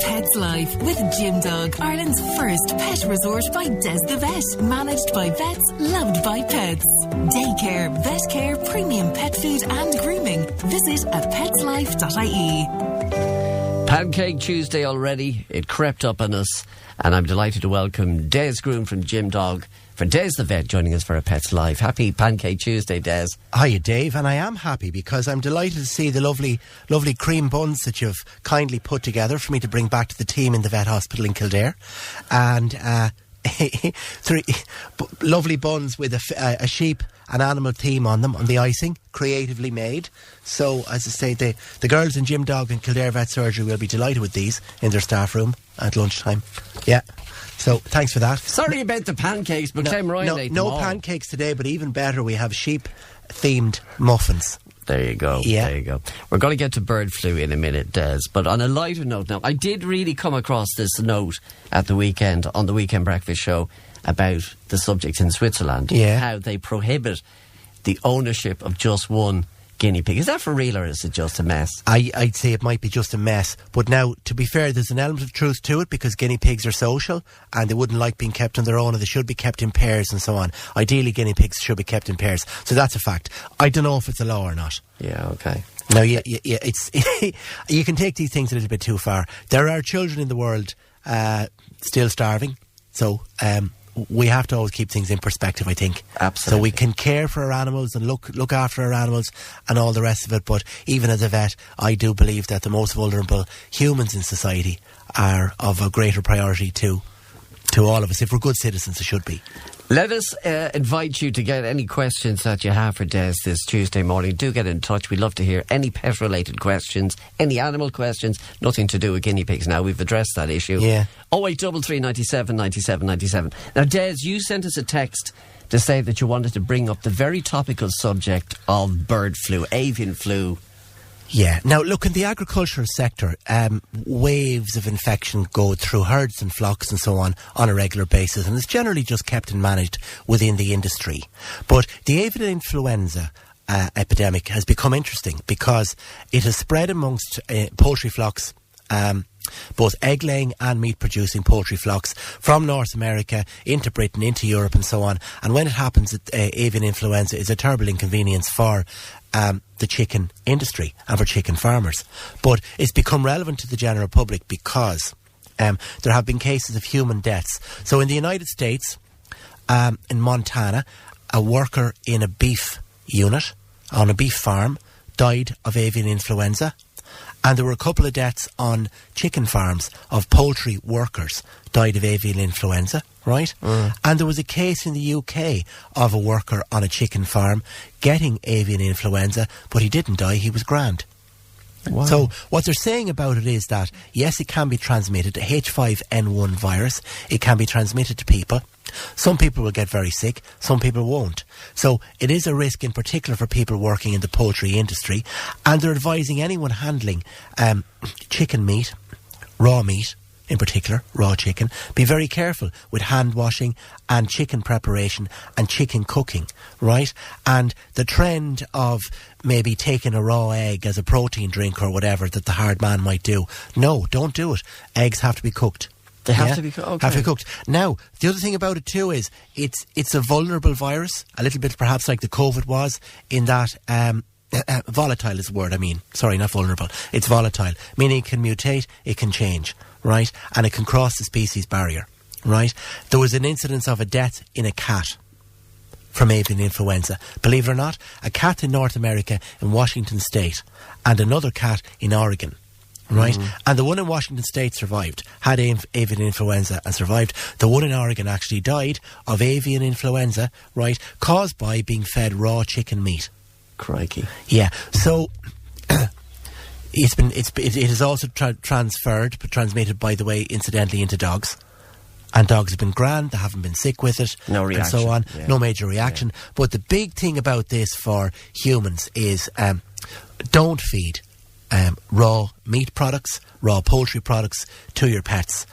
Pets Life with Gym Dog, Ireland's first pet resort by Des the Vet. Managed by vets, loved by pets. Daycare, vet care, premium pet food and grooming. Visit at petslife.ie. Pancake Tuesday already. It crept up on us, and I'm delighted to welcome Des Groom from Gym Dog for Des the Vet joining us for a Pets Live. Happy Pancake Tuesday, Des. Hiya, Dave, and I am happy because I'm delighted to see the lovely cream buns that you've kindly put together for me to bring back to the team in the vet hospital in Kildare, and three lovely buns with a sheep, an animal theme on them, on the icing, creatively made. So, as I say, the girls in Gym Dog and Kildare Vet Surgery will be delighted with these in their staff room at lunchtime. Yeah. So, thanks for that. Sorry about the pancakes, but no pancakes today, but even better, we have sheep-themed muffins. There you go. Yeah. There you go. We're going to get to bird flu in a minute, Des. But on a lighter note now, I did really come across this note at the weekend, on the Weekend Breakfast Show, about the subject in Switzerland. Yeah. How they prohibit the ownership of just one guinea pig. Is that for real, or is it just a mess? I'd say it might be just a mess. But now, to be fair, there's an element of truth to it because guinea pigs are social and they wouldn't like being kept on their own, and they should be kept in pairs and so on. Ideally, guinea pigs should be kept in pairs. So that's a fact. I don't know if it's a law or not. Yeah, okay. Now, it's you can take these things a little bit too far. There are children in the world still starving. So we have to always keep things in perspective, I think. Absolutely. So we can care for our animals and look after our animals and all the rest of it, but even as a vet, I do believe that the most vulnerable humans in society are of a greater priority to all of us. If we're good citizens, it should be. Let us invite you to get any questions that you have for Des this Tuesday morning. Do get in touch. We'd love to hear any pet-related questions, any animal questions, nothing to do with guinea pigs now. We've addressed that issue. Yeah. 0833 97 97 97. Now, Des, you sent us a text to say that you wanted to bring up the very topical subject of bird flu, avian flu. Yeah. Now, look, in the agricultural sector, waves of infection go through herds and flocks and so on a regular basis, and it's generally just kept and managed within the industry. But the avian influenza epidemic has become interesting because it has spread amongst poultry flocks, both egg-laying and meat-producing poultry flocks from North America into Britain, into Europe and so on. And when it happens, avian influenza is a terrible inconvenience for the chicken industry and for chicken farmers. But it's become relevant to the general public because there have been cases of human deaths. So in the United States, in Montana, a worker in a beef unit on a beef farm died of avian influenza. And there were a couple of deaths on chicken farms of poultry workers died of avian influenza, right? And there was a case in the UK of a worker on a chicken farm getting avian influenza, but he didn't die, he was grand. Wow. So what they're saying about it is that, yes, it can be transmitted, the H5N1 virus, it can be transmitted to people. Some people will get very sick, some people won't. So it is a risk in particular for people working in the poultry industry, and they're advising anyone handling chicken meat, raw meat in particular, raw chicken, be very careful with hand washing and chicken preparation and chicken cooking, right? And the trend of maybe taking a raw egg as a protein drink or whatever that the hard man might do, no, don't do it. Eggs have to be cooked. They have to be cooked. Okay. Have to be cooked. Now, the other thing about it too is it's a vulnerable virus, a little bit perhaps like the COVID was, in that volatile is the word. I mean, sorry, not vulnerable. It's volatile, meaning it can mutate, it can change, right, and it can cross the species barrier, right. There was an incidence of a death in a cat from avian influenza. Believe it or not, a cat in North America in Washington State and another cat in Oregon. Right, and the one in Washington State survived, had avian influenza and survived. The one in Oregon actually died of avian influenza, right, caused by being fed raw chicken meat. Crikey. Yeah, so it is also transmitted, by the way, incidentally, into dogs. And dogs have been grand, they haven't been sick with it, no reaction, and so on. Yeah. No major reaction. Yeah. But the big thing about this for humans is don't feed raw meat products, raw poultry products to your pets.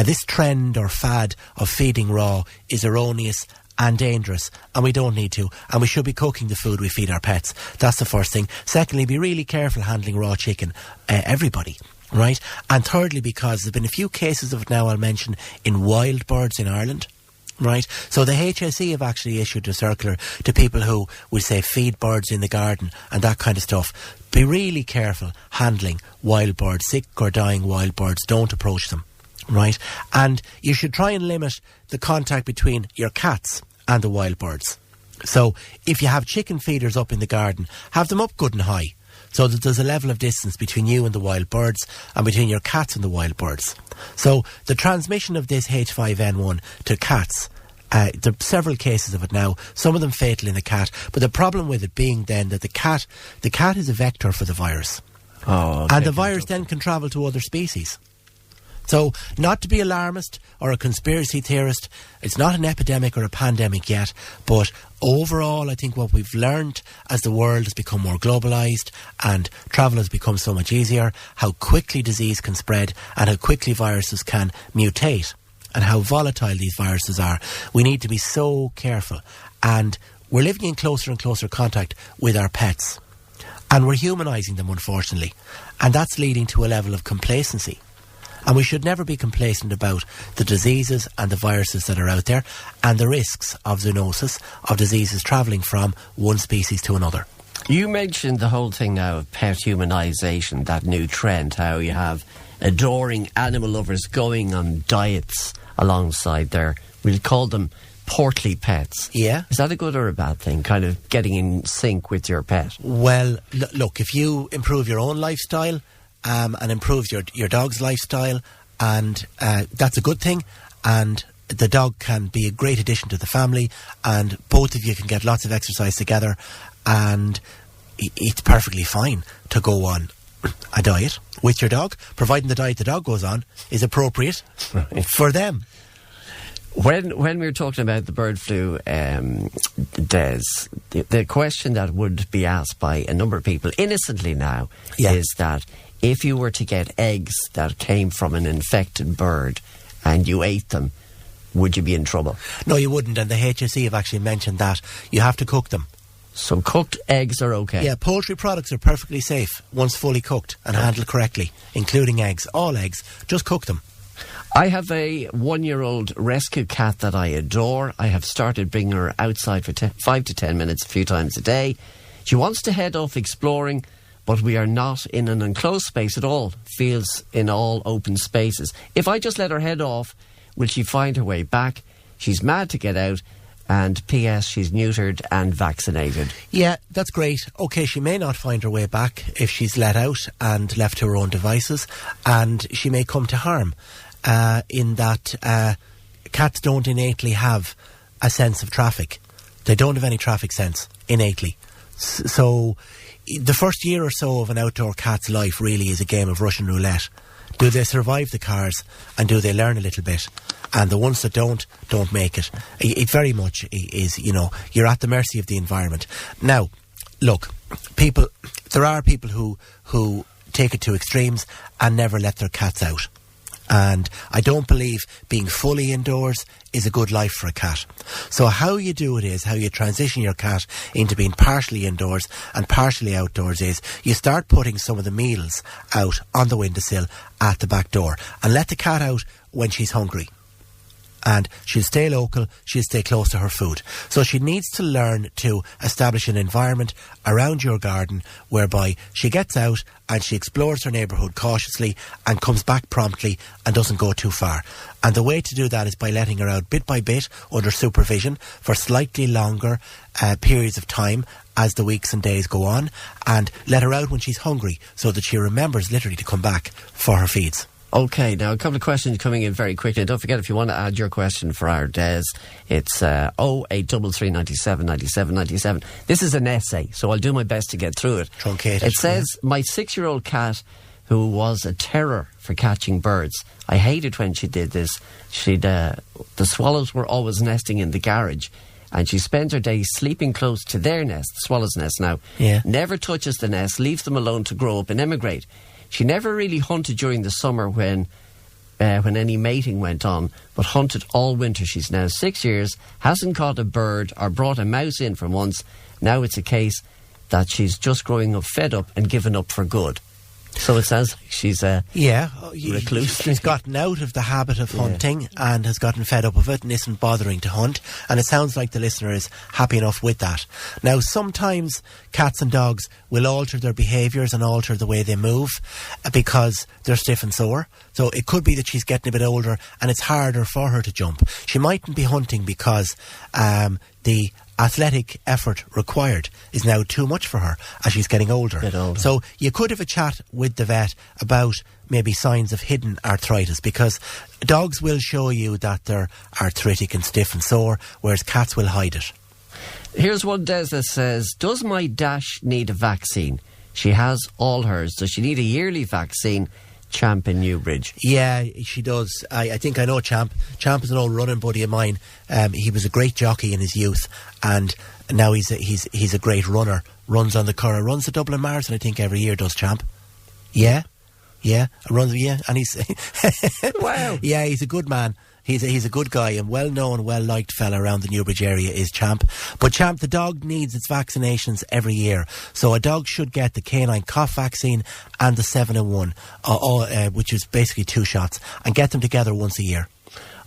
This trend or fad of feeding raw is erroneous and dangerous, and we don't need to, and we should be cooking the food we feed our pets. That's the first thing. Secondly, be really careful handling raw chicken. Everybody right? And thirdly, because there's been a few cases of it now, I'll mention, in wild birds in Ireland. Right, so the HSE have actually issued a circular to people who would say feed birds in the garden and that kind of stuff. Be really careful handling wild birds, sick or dying wild birds. Don't approach them, right? And you should try and limit the contact between your cats and the wild birds. So if you have chicken feeders up in the garden, have them up good and high, so that there's a level of distance between you and the wild birds and between your cats and the wild birds. So the transmission of this H5N1 to cats, there are several cases of it now, some of them fatal in the cat, but the problem with it being then that the cat is a vector for the virus. Oh, okay. And the virus then can travel to other species. So, not to be alarmist or a conspiracy theorist, it's not an epidemic or a pandemic yet, but overall I think what we've learned as the world has become more globalised and travel has become so much easier, how quickly disease can spread and how quickly viruses can mutate and how volatile these viruses are. We need to be so careful, and we're living in closer and closer contact with our pets and we're humanising them, unfortunately, and that's leading to a level of complacency. And we should never be complacent about the diseases and the viruses that are out there and the risks of zoonosis, of diseases travelling from one species to another. You mentioned the whole thing now of pet humanisation, that new trend, how you have adoring animal lovers going on diets alongside their, we'll call them portly pets. Yeah. Is that a good or a bad thing, kind of getting in sync with your pet? Well, look, if you improve your own lifestyle, and improves your dog's lifestyle, and that's a good thing, and the dog can be a great addition to the family, and both of you can get lots of exercise together, and it's perfectly fine to go on a diet with your dog, providing the diet the dog goes on is appropriate for them. When we're talking about the bird flu, Des, the question that would be asked by a number of people innocently now is that if you were to get eggs that came from an infected bird and you ate them, would you be in trouble? No, you wouldn't, and the HSE have actually mentioned that. You have to cook them. So cooked eggs are okay? Yeah, poultry products are perfectly safe once fully cooked and handled correctly, including eggs. All eggs, just cook them. I have a 1-year-old rescue cat that I adore. I have started bringing her outside for 5 to 10 minutes a few times a day. She wants to head off exploring, but we are not in an enclosed space at all. Feels in all open spaces. If I just let her head off, will she find her way back? She's mad to get out, and P.S. she's neutered and vaccinated. Yeah, that's great. OK, she may not find her way back if she's let out and left to her own devices, and she may come to harm in that cats don't innately have a sense of traffic. They don't have any traffic sense innately. So the first year or so of an outdoor cat's life really is a game of Russian roulette. Do they survive the cars, and do they learn a little bit? And the ones that don't make it. It very much is, you're at the mercy of the environment. Now, look, there are people who take it to extremes and never let their cats out. And I don't believe being fully indoors is a good life for a cat. So how you do it is, how you transition your cat into being partially indoors and partially outdoors is, you start putting some of the meals out on the windowsill at the back door and let the cat out when she's hungry. And she'll stay local, she'll stay close to her food. So she needs to learn to establish an environment around your garden whereby she gets out and she explores her neighbourhood cautiously and comes back promptly and doesn't go too far. And the way to do that is by letting her out bit by bit under supervision for slightly longer periods of time as the weeks and days go on, and let her out when she's hungry so that she remembers literally to come back for her feeds. OK, now a couple of questions coming in very quickly. Don't forget, if you want to add your question for our Des, it's 0833 97 97 97. This is an essay, so I'll do my best to get through it. Truncated. It says, my 6-year-old cat, who was a terror for catching birds. I hated when she did this. The swallows were always nesting in the garage, and she spends her days sleeping close to their nest, the swallow's nest now. Yeah. Never touches the nest, leaves them alone to grow up and emigrate. She never really hunted during the summer when any mating went on, but hunted all winter. She's now 6 years, hasn't caught a bird or brought a mouse in for once. Now it's a case that she's just growing up, fed up and given up for good. So it sounds like she's a recluse. She's gotten out of the habit of hunting and has gotten fed up of it and isn't bothering to hunt. And it sounds like the listener is happy enough with that. Now, sometimes cats and dogs will alter their behaviours and alter the way they move because they're stiff and sore. So it could be that she's getting a bit older and it's harder for her to jump. She mightn't be hunting because the athletic effort required is now too much for her as she's getting older. So you could have a chat with the vet about maybe signs of hidden arthritis, because dogs will show you that they're arthritic and stiff and sore, whereas cats will hide it. Here's one, Des, that says, does my Dash need a vaccine? She has all hers. Does she need a yearly vaccine? Champ in Newbridge. Yeah, she does. I think I know Champ. Champ is an old running buddy of mine. He was a great jockey in his youth, and now he's a great runner. Runs on the Curragh, runs the Dublin Marathon, I think, every year, does Champ. Yeah, and he's wow. Yeah, he's a good man. He's a good guy and well-known, well-liked fella around the Newbridge area is Champ. But Champ, the dog needs its vaccinations every year. So a dog should get the canine cough vaccine and the 7-in-1, which is basically 2 shots, and get them together once a year.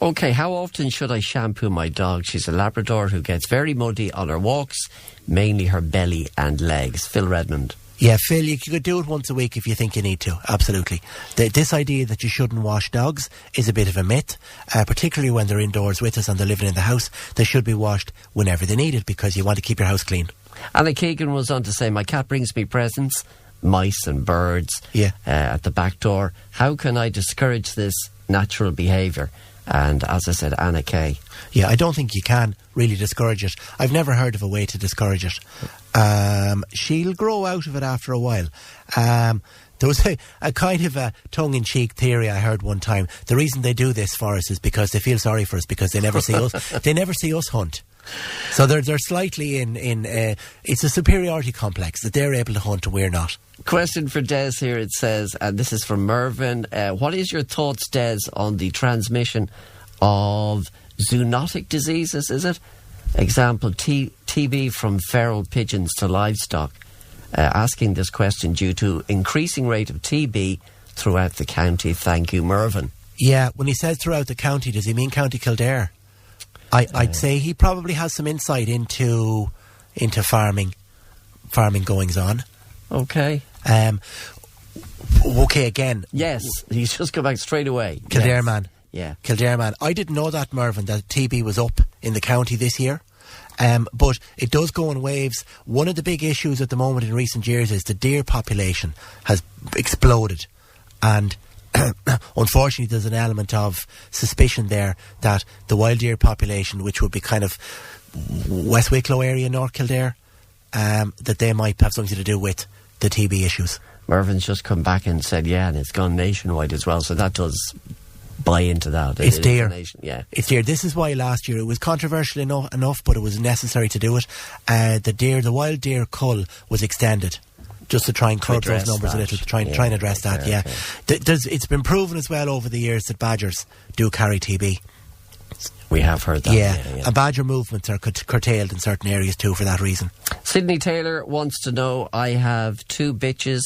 OK, how often should I shampoo my dog? She's a Labrador who gets very muddy on her walks, mainly her belly and legs. Phil Redmond. Yeah, Phil, you could do it once a week if you think you need to, absolutely. This idea that you shouldn't wash dogs is a bit of a myth, particularly when they're indoors with us and they're living in the house. They should be washed whenever they need it because you want to keep your house clean. Anna Keegan was on to say, my cat brings me presents, mice and birds at the back door. How can I discourage this natural behaviour? And as I said, Anna Kay. Yeah, I don't think you can really discourage it. I've never heard of a way to discourage it. She'll grow out of it after a while. There was a kind of a tongue-in-cheek theory I heard one time. The reason they do this for us is because they feel sorry for us because they never see us. They never see us hunt. So they're slightly in it's a superiority complex that they're able to hunt and we're not. Question for Des here, it says, and this is from Mervyn. What is your thoughts, Des, on the transmission of zoonotic diseases, is it? Example, TB from feral pigeons to livestock. Asking this question due to increasing rate of TB throughout the county. Thank you, Mervyn. Yeah, when he says throughout the county, does he mean County Kildare? I'd say he probably has some insight into farming goings on. Okay. Okay, again. Yes, he's just come back straight away. Kildare man. Yeah. Kildare man. I didn't know that, Mervyn, that TB was up in the county this year. But it does go in waves. One of the big issues at the moment in recent years is the deer population has exploded. And unfortunately, there's an element of suspicion there that the wild deer population, which would be kind of West Wicklow area, North Kildare, that they might have something to do with the TB issues. Mervyn's just come back and said, and it's gone nationwide as well, so that does buy into that. It's deer. Yeah. It's deer. This is why last year it was controversial enough, but it was necessary to do it. The wild deer cull was extended just to try and curb those numbers a little, to try and address that, Okay. It's been proven as well over the years that badgers do carry TB. We have heard that. Yeah. And badger movements are curtailed in certain areas too for that reason. Sydney Taylor wants to know, I have 2 bitches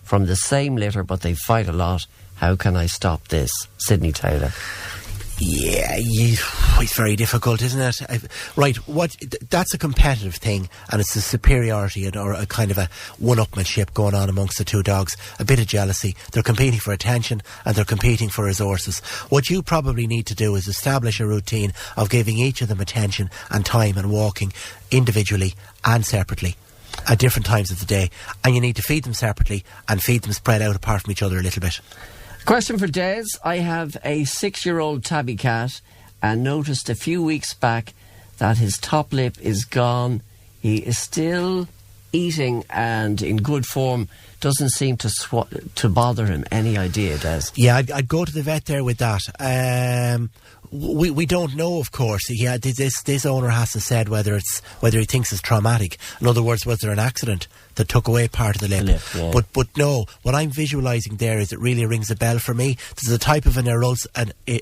from the same litter, but they fight a lot. How can I stop this? Sydney Taylor. Yeah, it's very difficult, isn't it? Right, that's a competitive thing, and it's a superiority or a kind of a one-upmanship going on amongst the 2 dogs. A bit of jealousy. They're competing for attention and they're competing for resources. What you probably need to do is establish a routine of giving each of them attention and time and walking individually and separately at different times of the day. And you need to feed them separately and feed them spread out apart from each other a little bit. Question for Des. I have a 6-year-old tabby cat and noticed a few weeks back that his top lip is gone. He is still eating and in good form. Doesn't seem to bother him. Any idea, Des? Yeah, I'd go to the vet there with that. We don't know, of course. This owner hasn't said whether he thinks it's traumatic. In other words, was there an accident that took away part of the lip? Yeah. But no, what I'm visualising there is it really rings a bell for me. There's a type of an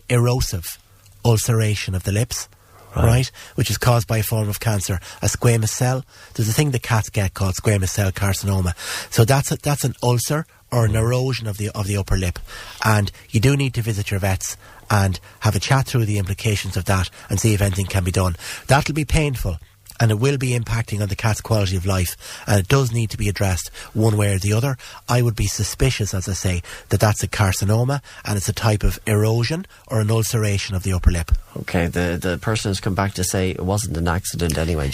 erosive ulceration of the lips. Right, which is caused by a form of cancer, a squamous cell. There's a thing that cats get called squamous cell carcinoma. So that's an ulcer or an erosion of the upper lip, and you do need to visit your vets and have a chat through the implications of that and see if anything can be done. That'll be painful, and it will be impacting on the cat's quality of life, and it does need to be addressed one way or the other. I would be suspicious, as I say, that that's a carcinoma and it's a type of erosion or an ulceration of the upper lip. Okay, the person has come back to say it wasn't an accident anyway.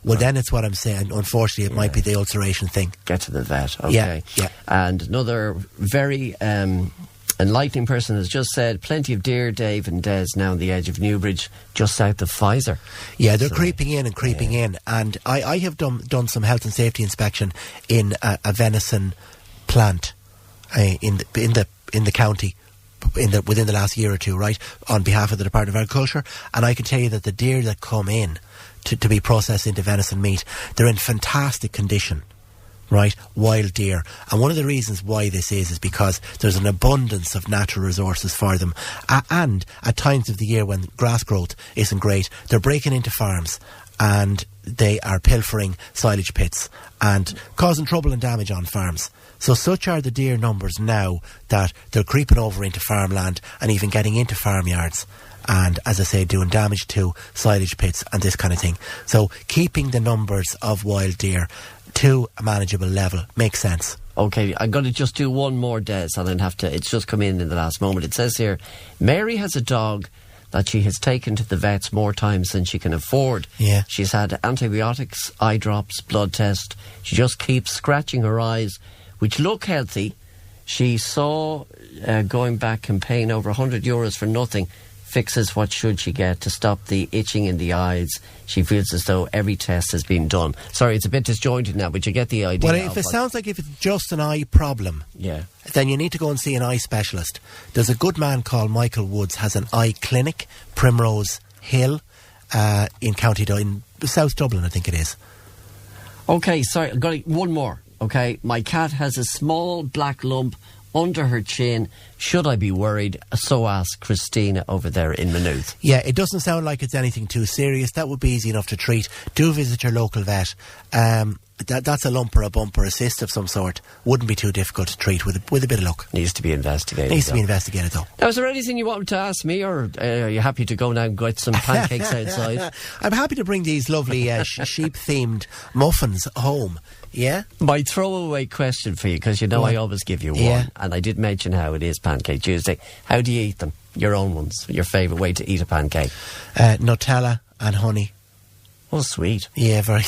Then it's what I'm saying. Unfortunately, it might be the ulceration thing. Get to the vet, okay. Yeah. And another very enlightening person has just said plenty of deer, Dave and Des, now on the edge of Newbridge, just south of Pfizer. Yeah, they're creeping in. And I have done some health and safety inspection in a venison plant in the county within the last year or two, right, on behalf of the Department of Agriculture, and I can tell you that the deer that come in to be processed into venison meat, they're in fantastic condition. Right, wild deer. And one of the reasons why this is because there's an abundance of natural resources for them. And at times of the year when grass growth isn't great, they're breaking into farms and they are pilfering silage pits and causing trouble and damage on farms. So such are the deer numbers now that they're creeping over into farmland and even getting into farmyards. And, as I say, doing damage to silage pits and this kind of thing. So keeping the numbers of wild deer to a manageable level makes sense. Okay, I'm going to just do one more, Des, and then it's just come in the last moment. It says here, Mary has a dog that she has taken to the vets more times than she can afford. Yeah. She's had antibiotics, eye drops, blood test. She just keeps scratching her eyes, which look healthy. She saw going back campaign over €100 for nothing. Fixes what should she get to stop the itching in the eyes. She feels as though every test has been done. Sorry, it's a bit disjointed now, but you get the idea. Well, if it sounds like if it's just an eye problem, then you need to go and see an eye specialist. There's a good man called Michael Woods, has an eye clinic, Primrose Hill, in County in South Dublin, I think it is. Okay, sorry, I've got one more. Okay, my cat has a small black lump under her chin. Should I be worried? So asked Christina over there in Maynooth. Yeah, it doesn't sound like it's anything too serious. That would be easy enough to treat. Do visit your local vet. That's a lump or a bump or a cyst of some sort. Wouldn't be too difficult to treat with a bit of luck. Needs to be investigated. Though. Now, is there anything you wanted to ask me, or are you happy to go now and get some pancakes outside? I'm happy to bring these lovely sheep-themed muffins home. Yeah? My throwaway question for you, because you know I always give you one, and I did mention how it is Pancake Tuesday. How do you eat them? Your own ones. Your favourite way to eat a pancake? Nutella and honey. Oh, sweet. Yeah, very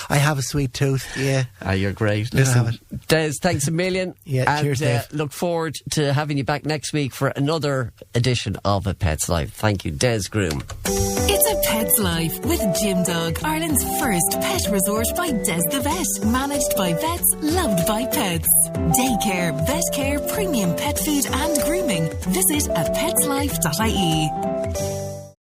I have a sweet tooth, yeah. You're great. Listen, Des, thanks a million. Yeah, cheers, Dave. Look forward to having you back next week for another edition of A Pet's Life. Thank you, Des Groom. It's A Pet's Life with Jim Dog, Ireland's first pet resort by Des the Vet. Managed by vets, loved by pets. Daycare, vet care, premium pet food and grooming. Visit apetslife.ie.